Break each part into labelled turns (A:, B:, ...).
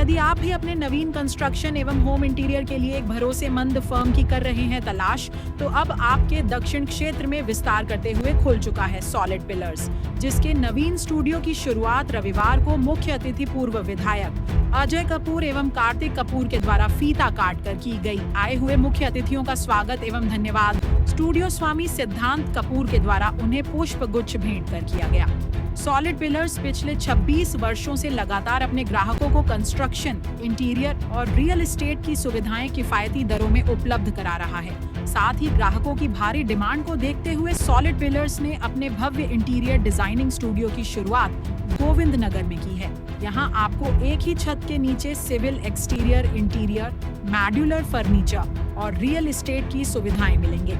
A: यदि आप भी अपने नवीन कंस्ट्रक्शन एवं होम इंटीरियर के लिए एक भरोसेमंद फर्म की कर रहे हैं तलाश, तो अब आपके दक्षिण क्षेत्र में विस्तार करते हुए खुल चुका है सॉलिड पिलर्स, जिसके नवीन स्टूडियो की शुरुआत रविवार को मुख्य अतिथि पूर्व विधायक अजय कपूर एवं कार्तिक कपूर के द्वारा फीता काट कर की गई। आए हुए मुख्य अतिथियों का स्वागत एवं धन्यवाद स्टूडियो स्वामी सिद्धांत कपूर के द्वारा उन्हें पुष्प गुच्छ भेंट कर किया गया। सॉलिड पिलर्स पिछले 26 वर्षों से लगातार अपने ग्राहकों को कंस्ट्रक्शन, इंटीरियर और रियल एस्टेट की सुविधाएं किफायती दरों में उपलब्ध करा रहा है। साथ ही ग्राहकों की भारी डिमांड को देखते हुए सॉलिड पिलर्स ने अपने भव्य इंटीरियर डिजाइनिंग स्टूडियो की शुरुआत गोविंद नगर में की है। यहाँ आपको एक ही छत के नीचे civil, exterior, interior, modular furniture और रियल एस्टेट की सुविधाएं मिलेंगे।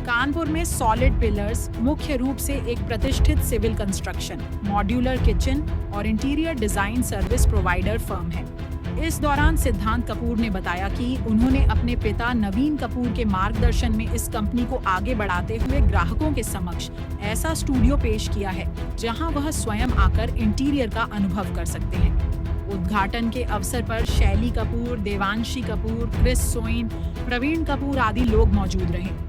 A: कानपुर में सॉलिड पिलर्स मुख्य रूप से एक प्रतिष्ठित सिविल कंस्ट्रक्शन, मॉड्यूलर किचन और interior design service provider firm है। इस दौरान सिद्धांत कपूर ने बताया कि उन्होंने अपने पिता नवीन कपूर के मार्गदर्शन में इस कंपनी को आगे बढ़ाते हुए ग्राहकों के समक्ष ऐसा स्टूडियो पेश किया है जहां वह स्वयं आकर इंटीरियर का अनुभव कर सकते हैं। उद्घाटन के अवसर पर शैली कपूर, देवांशी कपूर, क्रिस सोइन, प्रवीण कपूर आदि लोग मौजूद रहे।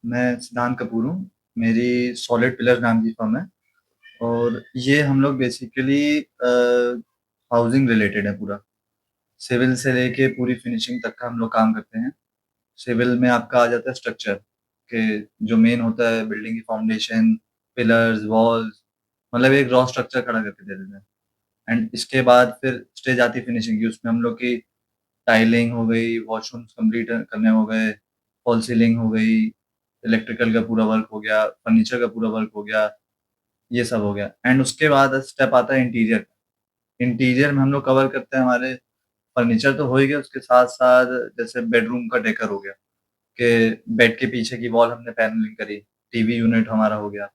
B: मैं सिद्धांत कपूर हूँ। मेरी सॉलिड पिलर नाम की फर्म है और ये हम लोग बेसिकली हाउसिंग रिलेटेड है। पूरा सिविल से लेके पूरी फिनिशिंग तक का हम लोग काम करते हैं। सिविल में आपका आ जाता है स्ट्रक्चर के जो मेन होता है, बिल्डिंग की फाउंडेशन, पिलर्स, वॉल्स, मतलब एक रॉ स्ट्रक्चर खड़ा करके दे देते हैं। एंड इसके बाद फिर स्टेज आती है फिनिशिंग की। उसमें हम लोग की टाइलिंग हो गई, वॉशरूम्स कंप्लीट करने हो गए, फॉल सीलिंग हो गई, इलेक्ट्रिकल का पूरा वर्क हो गया, फर्नीचर का पूरा वर्क हो गया, ये सब हो गया। एंड उसके बाद स्टेप आता है इंटीरियर का। इंटीरियर में हम लोग कवर करते हैं, हमारे फर्नीचर तो हो ही गया, उसके साथ साथ जैसे बेडरूम का डेकर हो गया कि बेड के पीछे की वॉल हमने पैनलिंग करी, टीवी यूनिट हमारा हो गया,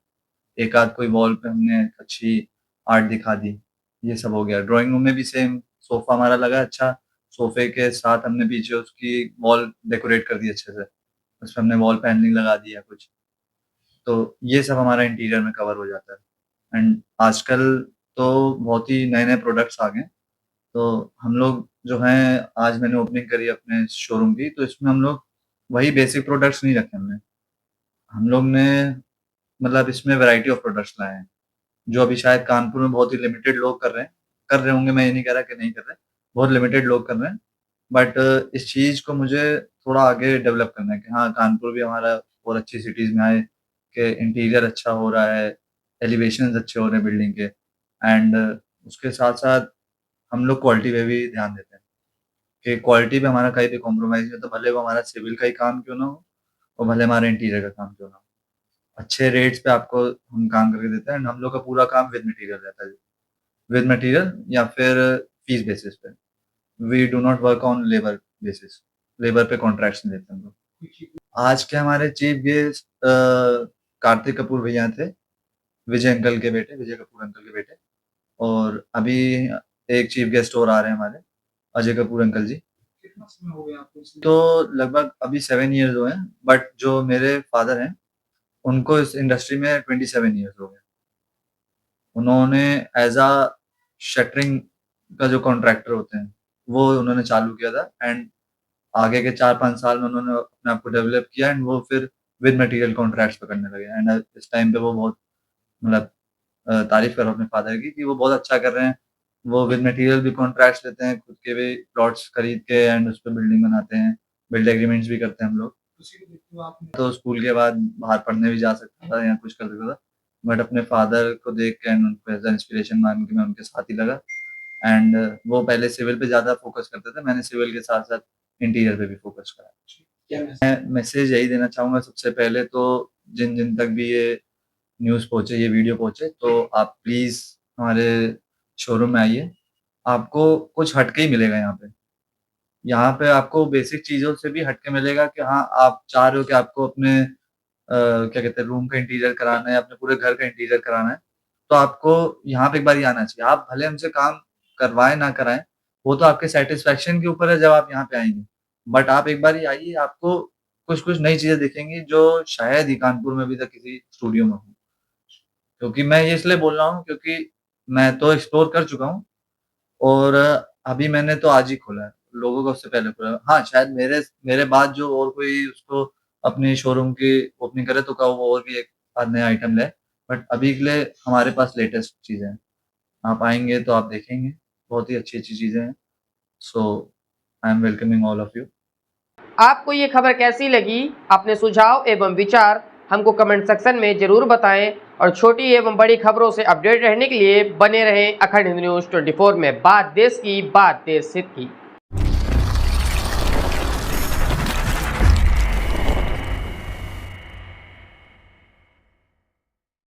B: एक आध कोई वॉल पे हमने अच्छी आर्ट दिखा दी, ये सब हो गया। ड्राइंग रूम में भी सेम सोफा हमारा लगा अच्छा, सोफे के साथ हमने पीछे उसकी वॉल डेकोरेट कर दी अच्छे से, उसमें हमने वॉल पैनलिंग लगा दिया कुछ। तो ये सब हमारा इंटीरियर में कवर हो जाता है। एंड आजकल तो बहुत ही नए-नए प्रोडक्ट्स आ गए। तो हम लोग जो हैं, आज मैंने ओपनिंग करी अपने शोरूम की, तो इसमें हम लोग वही बेसिक प्रोडक्ट्स नहीं रखे हमने। हम लोग ने मतलब इसमें वैरायटी ऑफ प्रोडक्ट्स लाए हैं, जो अभी शायद कानपुर में बहुत ही लिमिटेड लोग कर रहे हैं। कर रहे होंगे, मैं ये नहीं कह रहा कि नहीं कर रहे, बहुत लिमिटेड लोग कर रहे हैं। बट इस चीज़ को मुझे थोड़ा आगे डेवलप करना है कि हाँ, कानपुर भी हमारा और अच्छी सिटीज़ में आए, कि इंटीरियर अच्छा हो रहा है, एलिवेशंस अच्छे हो रहे हैं बिल्डिंग के। एंड उसके साथ-साथ हम लोग क्वालिटी पे भी ध्यान देते हैं कि क्वालिटी पे हमारा कहीं भी कॉम्प्रोमाइज़ नहीं होता, भले वो हमारा सिविल का ही काम क्यों ना हो और भले हमारा इंटीरियर का काम क्यों ना हो। अच्छे रेट्स पे आपको हम काम करके देते हैं। एंड हम लोग का पूरा काम विद मटीरियल रहता है। विद मटीरियल या फिर फीस बेसिस पे। We do not work on labour basis. Labour पे कॉन्ट्रैक्ट्स नहीं देते हम लोग। आज के हमारे चीफ गेस्ट कार्तिक कपूर भैया थे, विजय अंकल के बेटे, विजय कपूर अंकल के बेटे। और अभी एक चीफ गेस्ट और आ रहे हैं हमारे, अजय कपूर अंकल जी। कितना समय हो गया आपको इसमें? तो लगभग अभी 7 ईयर्स हुए हैं, बट जो मेरे फादर हैं, उनको इस इंडस्ट्री में 27 ईयर्स हो गए। उन्होंने एज़ अ शटरिंग का जो कॉन्ट्रैक्टर होते हैं, वो उन्होंने चालू किया था। एंड आगे के 4-5 साल में उन्होंने अपने आप को डेवलप किया एंड वो फिर विद मटीरियल कॉन्ट्रैक्ट्स पकड़ने लगे। एंड इस टाइम पे वो बहुत मतलब तारीफ़ कर रहा हूँ अपने फादर की कि वो बहुत अच्छा कर रहे हैं। वो विद मटीरियल भी कॉन्ट्रैक्ट्स लेते हैं, खुद के भी प्लॉट्स खरीद के एंड उस पे बिल्डिंग बनाते हैं। बिल्ड एग्रीमेंट्स भी करते हैं हम लोग। तो स्कूल के बाद बाहर पढ़ने भी जा सकता था या कुछ कर सकता था। बट अपने फादर को देख के एंड उनको एज़ अ इंस्पिरेशन मान के मैं उनके साथ ही लगा। एंड वो पहले सिविल पे ज़्यादा फ़ोकस करते थे, मैंने सिविल के साथ-साथ इंटीरियर पे भी फ़ोकस करा। मैं मैसेज यही देना चाहूँगा सबसे पहले तो, जिन-जिन तक भी ये न्यूज़ पहुँचे, ये वीडियो पहुँचे, तो आप प्लीज़ हमारे शोरूम में आइए। आपको कुछ हट के ही मिलेगा यहाँ पे। यहाँ पे आपको बेसिक चीज़ों से भी हट के मिलेगा कि हाँ, आप चाह रहे हो कि आपको अपने क्या कहते हैं, रूम का इंटीरियर कराना है, अपने पूरे घर का इंटीरियर कराना है, तो आपको यहाँ पे एक बारी आना चाहिए। आप भले हमसे काम करवाएँ ना कराएँ, वो तो आपके सैटिस्फैक्शन के ऊपर है जब आप यहाँ पे आएँगे। बट आप एक बारी आइए, आपको कुछ-कुछ नई चीज़ें दिखेंगी जो शायद ही कानपुर में अभी तक किसी स्टूडियो में हो। क्योंकि मैं ये इसलिए बोल रहा हूँ क्योंकि मैं तो एक्सप्लोर कर चुका हूँ और अभी मैंने तो आज ही खोला है, लोगों का उससे पहले खोला है। हाँ, शायद मेरे बाद जो और कोई उसको अपने शोरूम की ओपनिंग करे तो क्या वो और भी एक आध नया आइटम ले, बट अभी के लिए हमारे पास लेटेस्ट चीज़ें हैं। आप आएँगे तो आप देखेंगे, बहुत ही अच्छी-अच्छी चीज़ें हैं। So I am welcoming all of you.
C: आपको ये खबर कैसी लगी? अपने सुझाव एवं विचार हमको कमेंट सेक्शन में जरूर बताएं और छोटी एवं बड़ी खबरों से अपडेट रहने के लिए बने रहें अखंड हिंद न्यूज़ 24 में। बात देश की, बात देश हित की।